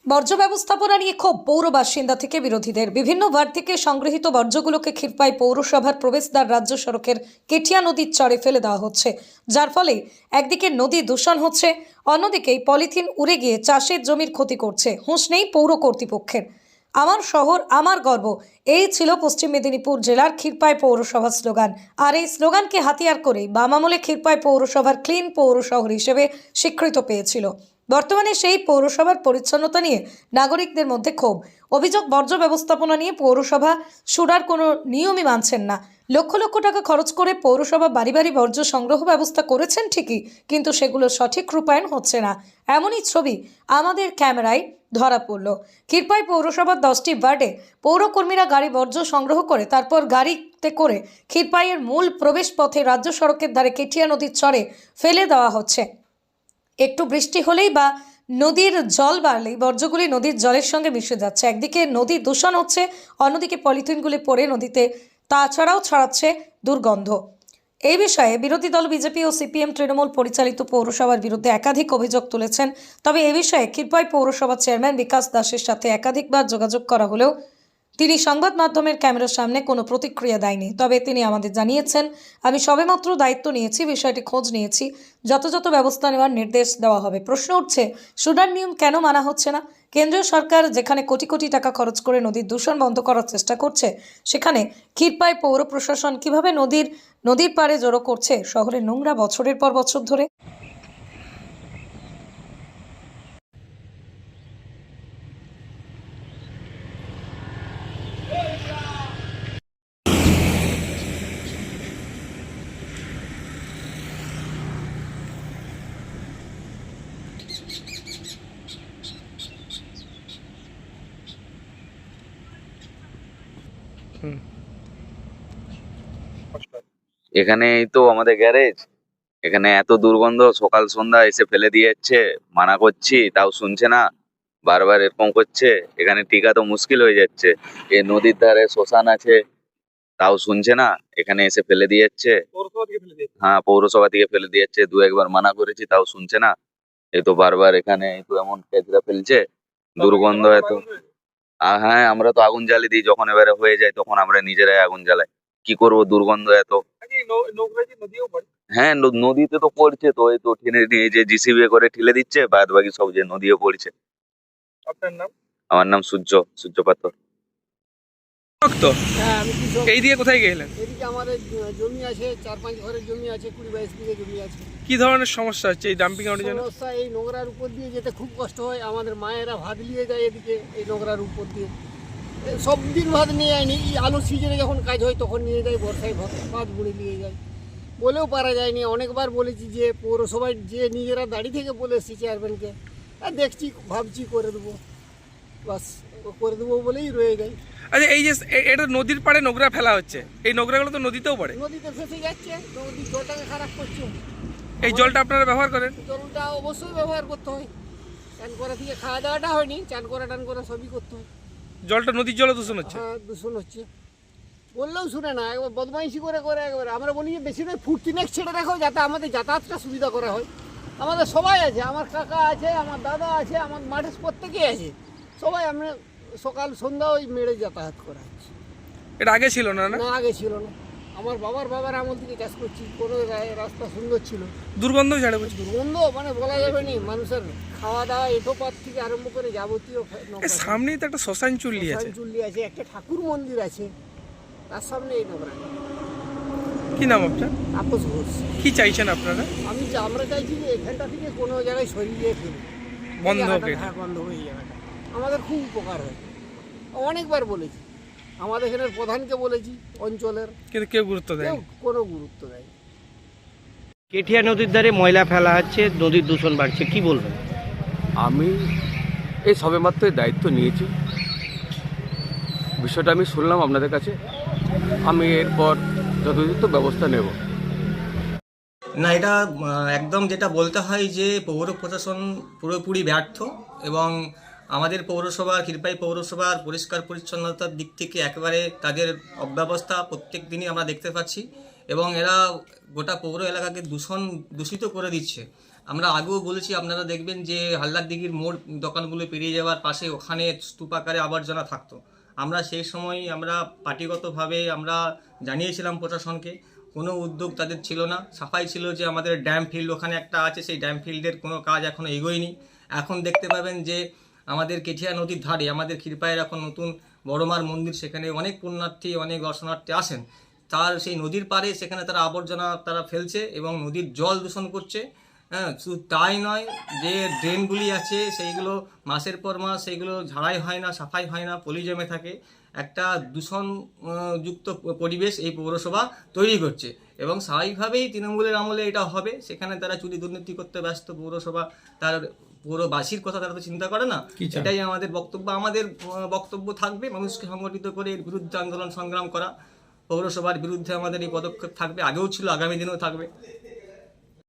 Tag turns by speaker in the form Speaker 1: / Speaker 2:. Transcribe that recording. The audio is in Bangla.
Speaker 1: বর্জ্য ব্যবস্থাপনা নিয়ে ক্ষোভ পৌর বাসিন্দা থেকে বিরোধীদের। বিভিন্ন ওয়ার্ড থেকে সংগৃহীত বর্জ্যগুলোকে ক্ষীরপাই পৌরসভার প্রবেশদ্বার রাজ্য সড়কের কেটিয়া নদীর চরে ফেলে দেওয়া হচ্ছে, যার ফলে একদিকে নদী দূষণ হচ্ছে, অন্যদিকে পলিথিন উড়ে গিয়ে চাষের জমির ক্ষতি করছে। হুঁশ নেই পৌর কর্তৃপক্ষের। আমার শহর আমার গর্ব, এই ছিল পশ্চিম মেদিনীপুর জেলার ক্ষীরপাই পৌরসভার স্লোগান। আর এই স্লোগানকে হাতিয়ার করেই বাম আমলে ক্ষীরপাই পৌরসভার ক্লিন পৌর শহর হিসেবে স্বীকৃত পেয়েছিল। বর্তমানে সেই পৌরসভার পরিচ্ছন্নতা নিয়ে নাগরিকদের মধ্যে ক্ষোভ। অভিযোগ, বর্জ্য ব্যবস্থাপনা নিয়ে পৌরসভা সুরার কোনো নিয়মই মানছেন না। লক্ষ লক্ষ টাকা খরচ করে পৌরসভা বাড়ি বাড়ি বর্জ্য সংগ্রহ ব্যবস্থা করেছেন ঠিকই, কিন্তু সেগুলো সঠিক রূপায়ণ হচ্ছে না। এমনই ছবি আমাদের ক্যামেরায় ধরা পড়ল। ক্ষীরপাই পৌরসভার 10টি ওয়ার্ডে পৌরকর্মীরা গাড়ি বর্জ্য সংগ্রহ করে তারপর গাড়িতে করে ক্ষীরপাইয়ের মূল প্রবেশ পথে রাজ্য সড়কের ধারে কেটিয়া নদীর চরে ফেলে দেওয়া হচ্ছে। একটু বৃষ্টি হলেই বা নদীর জল বাড়লেই বর্জ্যগুলি নদীর জলের সঙ্গে মিশে যাচ্ছে। একদিকে নদী দূষণ হচ্ছে, অন্যদিকে পলিথিনগুলি পড়ে নদীতে তাছাড়াও ছড়াচ্ছে দুর্গন্ধ। এই বিষয়ে বিরোধী দল বিজেপি ও সিপিএম তৃণমূল পরিচালিত পৌরসভার বিরুদ্ধে একাধিক অভিযোগ তুলেছেন। তবে এ বিষয়ে ক্ষীরপাই পৌরসভার চেয়ারম্যান বিকাশ দাসের সাথে একাধিকবার যোগাযোগ করা হলেও তিনি সংবাদ মাধ্যমের ক্যামেরার সামনে কোনো প্রতিক্রিয়া দেয়নি। তবে তিনি আমাদের জানিয়েছেন, আমি সবেমাত্র দায়িত্ব নিয়েছি, বিষয়টি খোঁজ নিয়েছি, যথাযথ ব্যবস্থা নেওয়ার নির্দেশ দেওয়া হবে। প্রশ্ন উঠছে, সুডার নিয়ম কেন মানা হচ্ছে না? কেন্দ্রীয় সরকার যেখানে কোটি কোটি টাকা খরচ করে নদীর দূষণ বন্ধ করার চেষ্টা করছে, সেখানে ক্ষীরপাই পৌর প্রশাসন কিভাবে নদীর পাড়ে জড়ো করছে শহরের নোংরা বছরের পর বছর ধরে।
Speaker 2: এখানেই তো আমাদের গ্যারেজ। এখানে এত দুর্গন্ধ, সকাল সন্ধ্যা এসে ফেলে দিয়ে যাচ্ছে, মানা করছি তাও শুনছে না, বারবার এরকম করছে। এখানে টিকা তো মুশকিল হয়ে যাচ্ছে। এই নদীর ধারে শ্মশান আছে, তাও শুনছে না, এখানে এসে ফেলে দিয়ে যাচ্ছে। হ্যাঁ, পৌরসভা থেকে ফেলে দিয়ে যাচ্ছে। দু একবার মানা করেছি তাও শুনছে না। এই তো বারবার এখানে এই তো এমন কেচড়া ফেলছে, দুর্গন্ধ এত। হ্যাঁ, আমরা তো আগুন জ্বালিয়ে দিই, যখন এবারে হয়ে যায় তখন আমরা নিজেরাই আগুন জ্বালাই। কি করবো, দুর্গন্ধ এত। হ্যাঁ, নদীতে তো পড়ছে, তো এই তো ঠেলে নিয়ে যে জিসিবি করে ঠেলে দিচ্ছে, বাদ বাকি সব যে নদীও পড়ছে।
Speaker 3: আপনার নাম?
Speaker 2: আমার নাম সূর্য পাত্র।
Speaker 3: তো
Speaker 4: হ্যাঁ, আমি কৃষক।
Speaker 3: এই দিকে কোথায় গেলেন?
Speaker 4: এদিকে আমাদের জমি আছে, 4-5 ঘরের জমি আছে, 20-22 বিঘে জমি আছে।
Speaker 3: কি ধরনের সমস্যা হচ্ছে এই ডাম্পিং এর জন্য?
Speaker 4: সমস্যা, এই নোংরার উপর দিয়ে যেতে খুব কষ্ট হয়। আমাদের মায়েরা ভাত নিয়ে যায় এদিকে এই নোংরার উপর দিয়ে। সব দিন ভাত নিয়ে যায়নি, এই আলুর সিজনে যখন কাজ হয় তখন নিয়ে যায়, বর্ষায় ভাত বুড়ে নিয়ে যায়। বলেও পারা যায়নি। অনেকবার বলেছি যে পৌরসভায় যে নিজেরা দাঁড়িয়ে থেকে বলে এসেছি চেয়ারম্যানকে, দেখছি ভাবছি করে দেবো, বাস করে দেবো বলেই রয়ে যায়।
Speaker 3: আচ্ছা, এই যে এটা নদীর পাড়ে নোংরা ফেলা হচ্ছে, এই নোংরাগুলো তো নদীতেও পড়ে।
Speaker 4: নদীতে ফেসে যাচ্ছে, নদীর জলটাকে খারাপ করছে।
Speaker 3: এই জলটা আপনারা ব্যবহার করেন?
Speaker 4: জলটা অবশ্যই ব্যবহার করতে হয়। চান করা থেকে খাওয়া দাওয়াটা হয়নি, চান করা টান করা সবই করতে হয়।
Speaker 3: জলটা নদীর জল দূষণ হচ্ছে।
Speaker 4: হ্যাঁ, দূষণ হচ্ছে। বললেও শুনে না, একবার বদমাইশি করে একবার। আমরা বলি যে বেশি নয়, ফুট 3 ছেড়ে রাখো, যাতে আমাদের যাতায়াতটা সুবিধা করা হয়। আমাদের সবাই আছে, আমার কাকা আছে, আমার দাদা আছে, আমার মাঠে প্রত্যেকেই আছে। সবাই আমরা সকাল সন্ধ্যা ওই মেরে যাতায়াত করা হচ্ছে।
Speaker 3: এটা আগে ছিল না? না,
Speaker 4: না, আগে ছিল না। আমার বাবার আমল থেকে চাষ করছি, কোনো রাস্তা সুন্দর ছিল।
Speaker 3: দুর্গন্ধ ছাড়ে বলছি।
Speaker 4: দুর্গন্ধ মানে বলা যাবে না। মানুষের খাওয়া দাওয়া এটোপাত থেকে আরম্ভ করে যাবতীয়
Speaker 3: এই সামনেই তো একটা শ্মশান চুল্লি আছে।
Speaker 4: চুল্লি আছে, একটা ঠাকুর মন্দির আছে, তার সামনে এই নোংরা।
Speaker 3: কি নাম আপনার?
Speaker 4: তাপস ঘোষ।
Speaker 3: কি চাইছেন আপনারা?
Speaker 4: আমরা চাইছি যে এখানটা থেকে কোনো জায়গায় সরিয়ে ফেলি,
Speaker 3: বন্ধ হোক
Speaker 4: জায়গাটা,
Speaker 3: এটা।
Speaker 4: হ্যাঁ, বন্ধ হয়ে জায়গাটা। আমাদের খুব উপকার হয়। অনেকবার বলেছি, আমাদের এখানের প্রধানকে বলেছি, অঞ্চলের,
Speaker 3: কিন্তু কেউ গুরুত্ব দেয়
Speaker 4: কেউ কোনো গুরুত্ব দেয়।
Speaker 5: কেটিয়া নদীর ধারে ময়লা ফেলা হচ্ছে, নদীর দূষণ বাড়ছে, কি বলবেন?
Speaker 6: আমি এই সবেমাত্র দায়িত্ব নিয়েছি। বিষয়টা আমি শুনলাম আপনাদের কাছে, আমি এরপর যথাযথ ব্যবস্থা নেব।
Speaker 7: না, এটা একদম যেটা বলতে হয় যে পৌর প্রশাসন পুরোপুরি ব্যর্থ, এবং আমাদের পৌরসভা, ক্ষীরপাই পৌরসভার পরিষ্কার পরিচ্ছন্নতার দিক থেকে একেবারে তাদের অব্যবস্থা প্রত্যেক দিনই আমরা দেখতে পাচ্ছি, এবং এরা গোটা পৌর এলাকাকে দূষিত করে দিচ্ছে। আমরা আগেও বলেছি, আপনারা দেখবেন যে হালদার দিঘির মোড় দোকানগুলো পেরিয়ে যাওয়ার পাশে ওখানে স্তূপাকারে আবর্জনা থাকতো। আমরা সেই সময় আমরা পার্টিগতভাবে আমরা জানিয়েছিলাম প্রশাসনকে, কোনো উদ্যোগ তাদের ছিল না। সাফাই ছিল যে আমাদের ড্যাম ফিল্ড ওখানে একটা আছে, সেই ড্যাম ফিল্ডের কোনো কাজ এখনও এগোয়নি। এখন দেখতে পাবেন যে আমাদের কেঠিয়া নদীর ধারে আমাদের ক্ষীরপায়ের এখন নতুন বড়মার মন্দির, সেখানে অনেক পুণ্যার্থী অনেক দর্শনার্থী আসেন। তার সেই নদীর পাড়ে সেখানে তারা আবর্জনা তারা ফেলছে এবং নদীর জল দূষণ করছে। হ্যাঁ, শুধু তাই নয়, যে ড্রেনগুলি আছে সেইগুলো মাসের পর মাস সেইগুলো ঝাড়াই হয় না, সাফাই হয় না, পলি জমে থাকে। একটা দূষণ যুক্ত পরিবেশ এই পৌরসভা তৈরি করছে এবং স্বাভাবিকভাবেই তৃণমূলের আমলে এটা হবে। সেখানে তারা চুরি দুর্নীতি করতে ব্যস্ত। পৌরসভা তার পৌরবাসীর কথা তারা তো চিন্তা করে না। এটাই আমাদের বক্তব্য। আমাদের বক্তব্য থাকবে মানুষকে সংগঠিত করে এর বিরুদ্ধে আন্দোলন সংগ্রাম করা। পৌরসভার বিরুদ্ধে আমাদের এই পদক্ষেপ থাকবে, আগেও ছিল, আগামী দিনেও থাকবে।